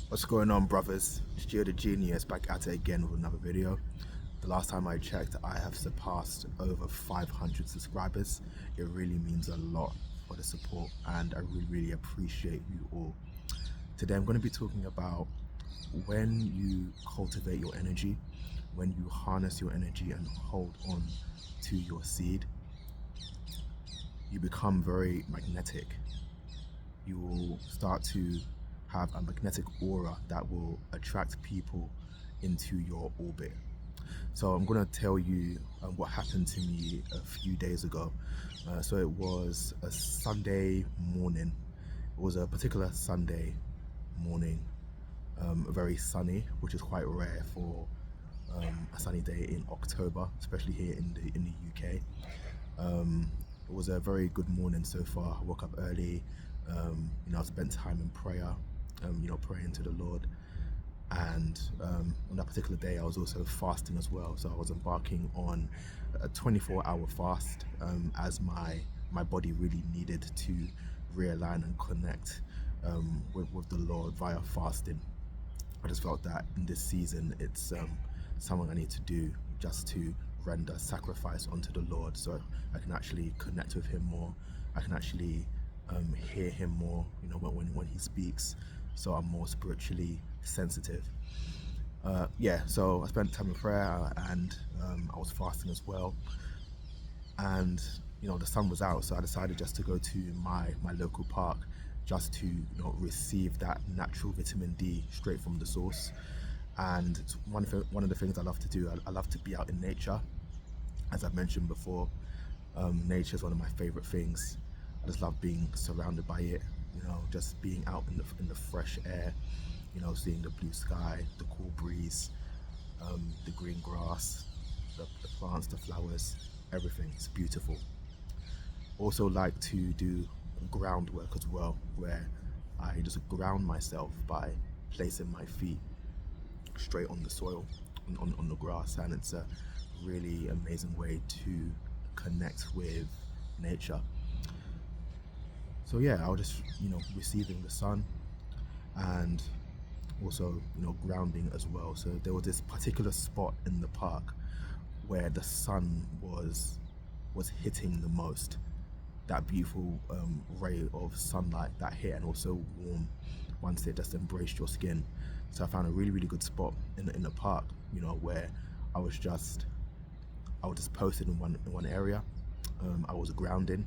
What's going on, brothers? Gio the Genius back at it again with another video. The last time I checked, I have surpassed over 500 subscribers. It really means a lot for the support, and I really appreciate you all. Today I'm going to be talking about when you cultivate your energy, when you harness your energy and hold on to your seed, you become very magnetic. You will start to have a magnetic aura that will attract people into your orbit. So I'm going to tell you what happened to me a few days ago. So it was a Sunday morning. It was a particular Sunday morning, very sunny, which is quite rare for a sunny day in October, especially here in the UK. It was a very good morning so far. I woke up early, I spent time in prayer, praying to the Lord. And on that particular day, I was also fasting as well. So I was embarking on a 24-hour fast, as my body really needed to realign and connect with the Lord via fasting. I just felt that in this season, it's something I need to do just to render sacrifice unto the Lord, so I can actually connect with Him more. I can actually hear Him more, when He speaks, so I'm more spiritually sensitive. So I spent time in prayer, and I was fasting as well. And the sun was out, so I decided just to go to my local park, just to receive that natural vitamin D straight from the source. And it's one of the things I love to do. I love to be out in nature. As I've mentioned before, nature is one of my favorite things. I just love being surrounded by it, just being out in the fresh air, seeing the blue sky, the cool breeze, the green grass, the plants, the flowers, everything. It's beautiful. Also like to do groundwork as well, where I just ground myself by placing my feet straight on the soil, on the grass, and it's a really amazing way to connect with nature. So yeah, I was just receiving the sun, and also grounding as well. So there was this particular spot in the park where the sun was hitting the most, that beautiful ray of sunlight that hit, and also warm once it just embraced your skin. So I found a really good spot in the park, where I was just posted in one area. I was grounding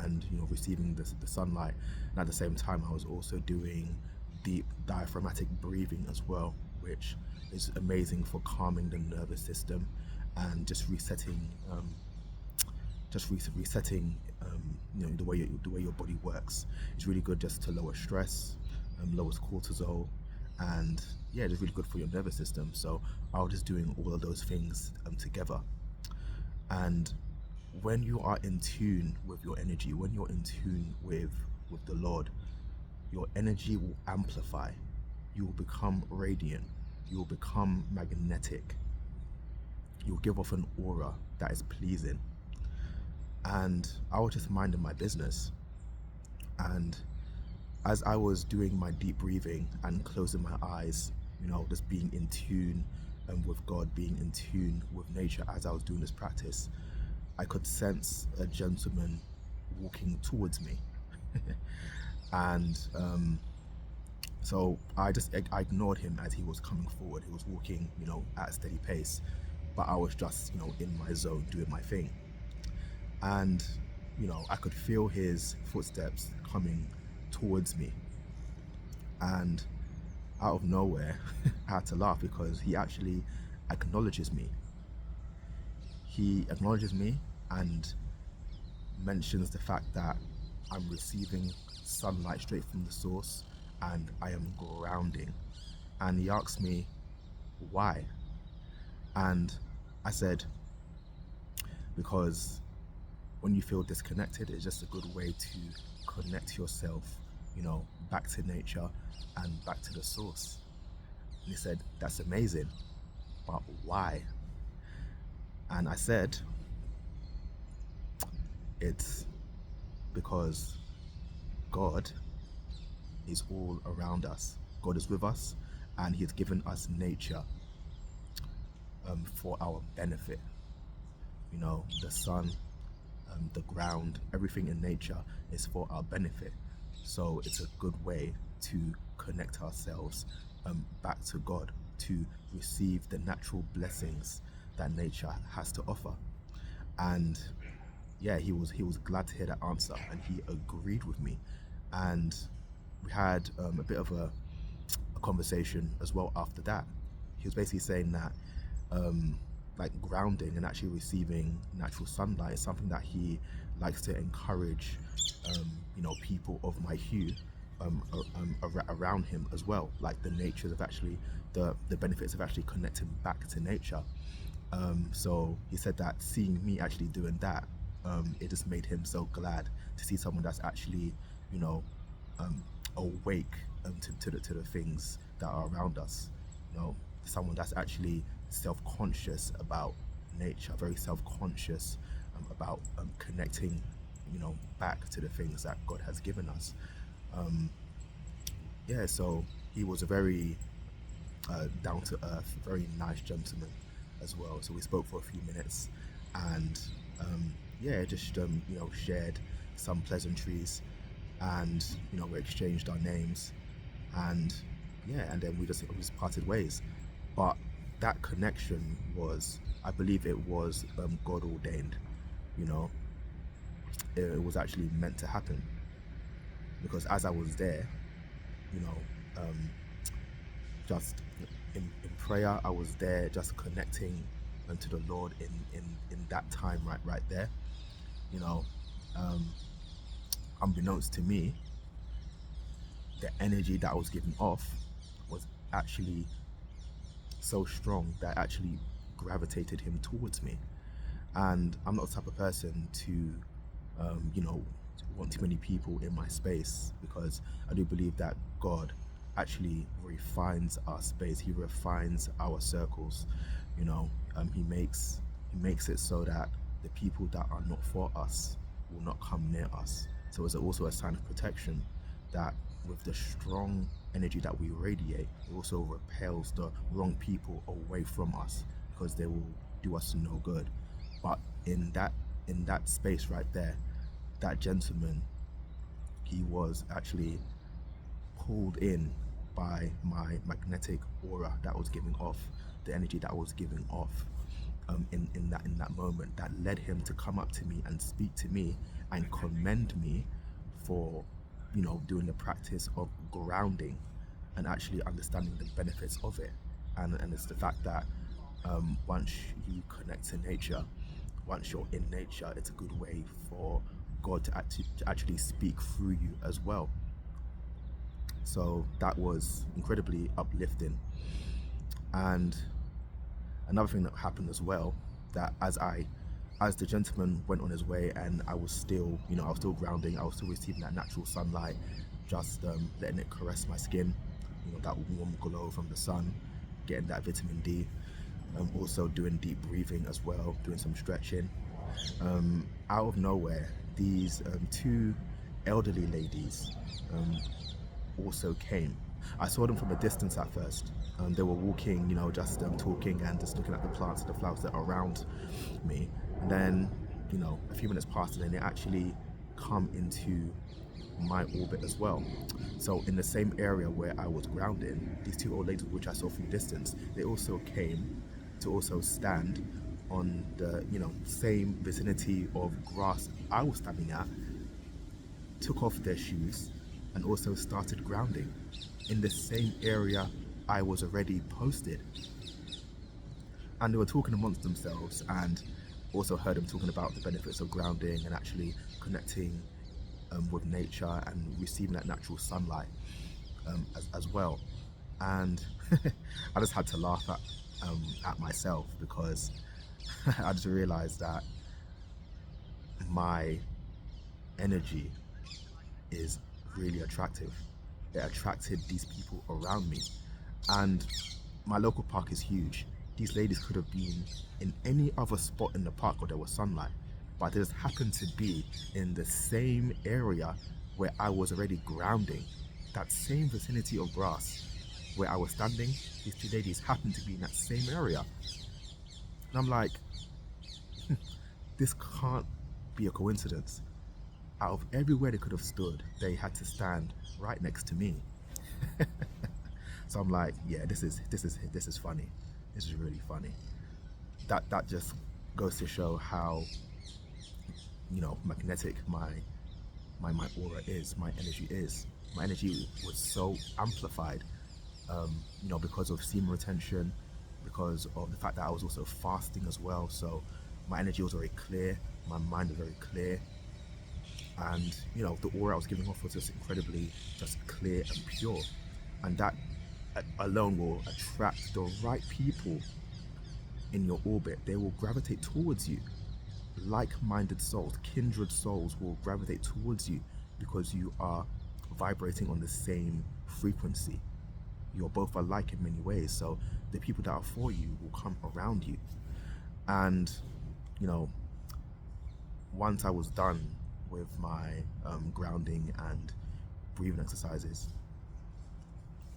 and receiving the sunlight, and at the same time I was also doing deep diaphragmatic breathing as well, which is amazing for calming the nervous system and just resetting the way your body works. It's really good just to lower stress, lowers cortisol, and yeah, it's really good for your nervous system. So I was just doing all of those things together. And when you are in tune with your energy, when you're in tune with the Lord, your energy will amplify. You will become radiant. You will become magnetic. You'll give off an aura that is pleasing. And I was just minding my business. And as I was doing my deep breathing and closing my eyes, just being in tune with God, being in tune with nature, as I was doing this practice, I could sense a gentleman walking towards me. And so I ignored him as he was coming forward. He was walking, at a steady pace, but I was just, in my zone doing my thing. And, I could feel his footsteps coming towards me. And out of nowhere, I had to laugh because he actually acknowledges me. He acknowledges me and mentions the fact that I'm receiving sunlight straight from the source and I am grounding. And he asks me why. And I said, because when you feel disconnected, it's just a good way to connect yourself, back to nature and back to the source. And he said, that's amazing, but why? And I said, it's because God is all around us. God is with us, and He has given us nature for our benefit. You know, the sun, the ground, everything in nature is for our benefit. So it's a good way to connect ourselves back to God, to receive the natural blessings that nature has to offer. And yeah, he was glad to hear that answer, and he agreed with me. And we had a bit of a conversation as well after that. He was basically saying that like grounding and actually receiving natural sunlight is something that he likes to encourage you know, people of my hue around him as well, like the nature of actually the benefits of actually connecting back to nature. So he said that seeing me actually doing that, it just made him so glad to see someone that's actually, you know, awake to the things that are around us. You know, someone that's actually self-conscious about nature, very self-conscious about connecting, you know, back to the things that God has given us. Yeah, so he was a very down to earth, very nice gentleman as well. So we spoke for a few minutes, and yeah, just you know, shared some pleasantries, and you know, we exchanged our names, and yeah, and then we just parted ways. But that connection was, I believe, it was God ordained. You know, it was actually meant to happen, because as I was there, you know, just in prayer, I was there just connecting to the Lord in that time right there. You know, um, unbeknownst to me, the energy that I was giving off was actually so strong that actually gravitated him towards me. And I'm not the type of person to, you know, want too many people in my space, because I do believe that God actually refines our space. He refines our circles. You know, he makes it so that the people that are not for us will not come near us. So it's also a sign of protection that with the strong energy that we radiate, it also repels the wrong people away from us, because they will do us no good. But in that space right there, that gentleman, he was actually pulled in by my magnetic aura that was giving off, the energy that I was giving off in that moment, that led him to come up to me and speak to me and commend me for, you know, doing the practice of grounding and actually understanding the benefits of it. And it's the fact that once you connect to nature, once you're in nature, it's a good way for God to actually speak through you as well. So that was incredibly uplifting. And another thing that happened as well, that as the gentleman went on his way, and I was still, you know, I was still grounding, I was still receiving that natural sunlight, just letting it caress my skin, you know, that warm glow from the sun, getting that vitamin D. Also doing deep breathing as well, doing some stretching. Out of nowhere, these two elderly ladies also came. I saw them from a distance at first. They were walking, you know, just talking and just looking at the plants and the flowers that are around me. And then, you know, a few minutes passed, and then they actually come into my orbit as well. So in the same area where I was grounding, these two old ladies, which I saw from a distance, they also came to also stand on the, you know, same vicinity of grass I was standing at, took off their shoes, and also started grounding in the same area I was already posted. And they were talking amongst themselves, and also heard them talking about the benefits of grounding and actually connecting with nature and receiving that natural sunlight as well. And I just had to laugh at myself, because I just realized that my energy is really attractive. It attracted these people around me, and my local park is huge. These ladies could have been in any other spot in the park where there was sunlight, but they just happened to be in the same area where I was already grounding, that same vicinity of grass. where I was standing, these two ladies happened to be in that same area. And I'm like, this can't be a coincidence. Out of everywhere they could have stood, they had to stand right next to me. So I'm like, yeah, this is funny. This is really funny. That just goes to show how, you know, magnetic my aura is, my energy is. My energy was so amplified, you know, because of semen retention, because of the fact that I was also fasting as well. So my energy was very clear, my mind was very clear, and you know, the aura I was giving off was just incredibly just clear and pure, and that alone will attract the right people in your orbit. They will gravitate towards you. Like-minded souls, kindred souls will gravitate towards you because you are vibrating on the same frequency. You're both alike in many ways, so the people that are for you will come around you. And you know, once I was done with my grounding and breathing exercises,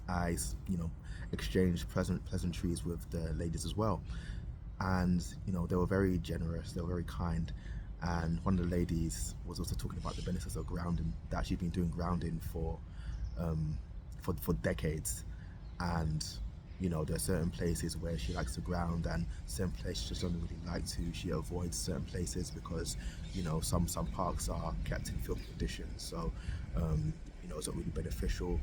I, you know, exchanged pleasantries with the ladies as well. And you know, they were very generous, they were very kind, and one of the ladies was also talking about the benefits of grounding, that she'd been doing grounding for decades. And you know, there are certain places where she likes to ground, and certain places she doesn't really like to. She avoids certain places because, you know, some parks are kept in filthy conditions, so you know, it's not really beneficial.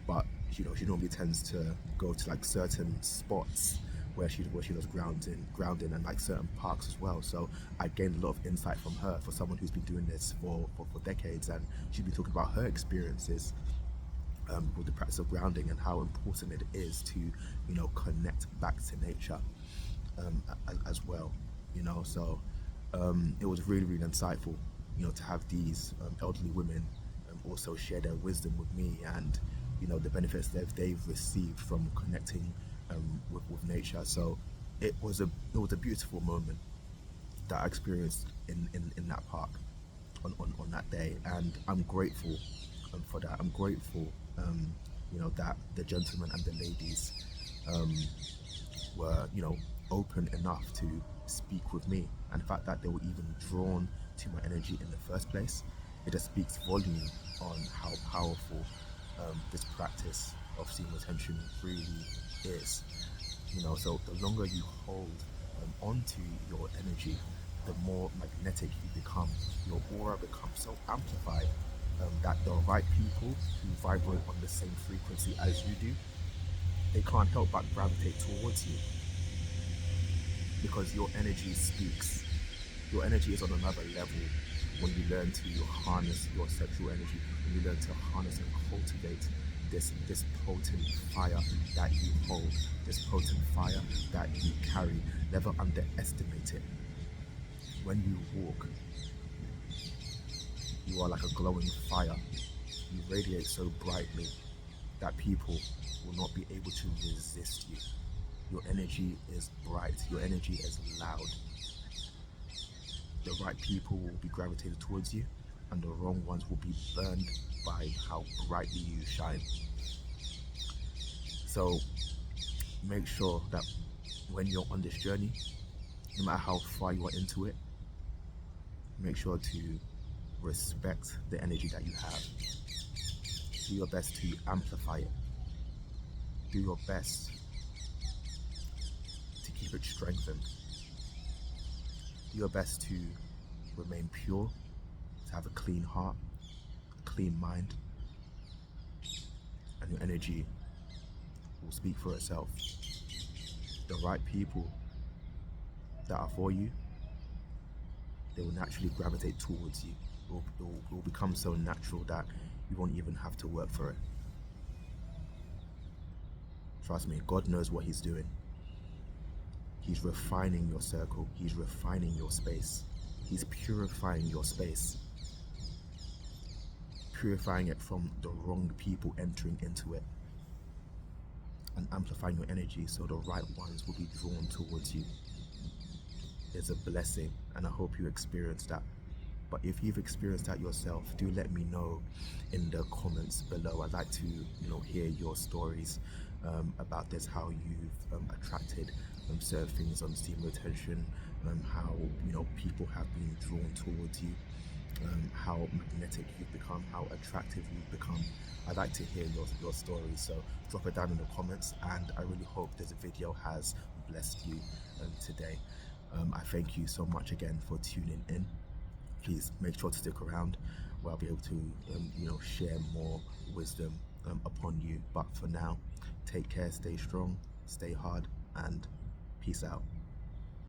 But you know, she normally tends to go to like certain spots where she does grounding, and like certain parks as well. So I gained a lot of insight from her, for someone who's been doing this for decades, and she's been talking about her experiences with the practice of grounding and how important it is to, you know, connect back to nature as well. You know, so it was really, really insightful, you know, to have these elderly women also share their wisdom with me, and you know, the benefits that they've received from connecting with nature. So it was a beautiful moment that I experienced in that park on that day, and I'm grateful for that. I'm grateful, you know, that the gentlemen and the ladies were, you know, open enough to speak with me, and the fact that they were even drawn to my energy in the first place, it just speaks volume on how powerful this practice of semen retention really is. You know, so the longer you hold onto your energy, the more magnetic you become. Your aura becomes so amplified that the right people who vibrate on the same frequency as you do, they can't help but gravitate towards you, because your energy speaks. Your energy is on another level when you learn to harness your sexual energy, when you learn to harness and cultivate this potent fire that you hold, this potent fire that you carry. Never underestimate it. When you walk, you are like a glowing fire. You radiate so brightly that people will not be able to resist you. Your energy is bright, your energy is loud. The right people will be gravitated towards you, and the wrong ones will be burned by how brightly you shine. So make sure that when you're on this journey, no matter how far you are into it, make sure to respect the energy that you have. Do your best to amplify it. Do your best to keep it strengthened. Do your best to remain pure, to have a clean heart, a clean mind, and your energy will speak for itself. The right people that are for you, they will naturally gravitate towards you. It will become so natural that you won't even have to work for it. Trust me, God knows what He's doing. He's refining your circle. He's refining your space. He's purifying your space. Purifying it from the wrong people entering into it. And amplifying your energy so the right ones will be drawn towards you. It's a blessing, and I hope you experience that. But if you've experienced that yourself, do let me know in the comments below. I'd like to, you know, hear your stories. about this, how you've attracted certain things on semen retention, how people have been drawn towards you, how magnetic you've become, how attractive you've become. I'd like to hear your story, so drop it down in the comments, and I really hope this video has blessed you today. I thank you so much again for tuning in. Please make sure to stick around where I'll be able to share more wisdom upon you. But for now, take care, stay strong, stay hard, and peace out.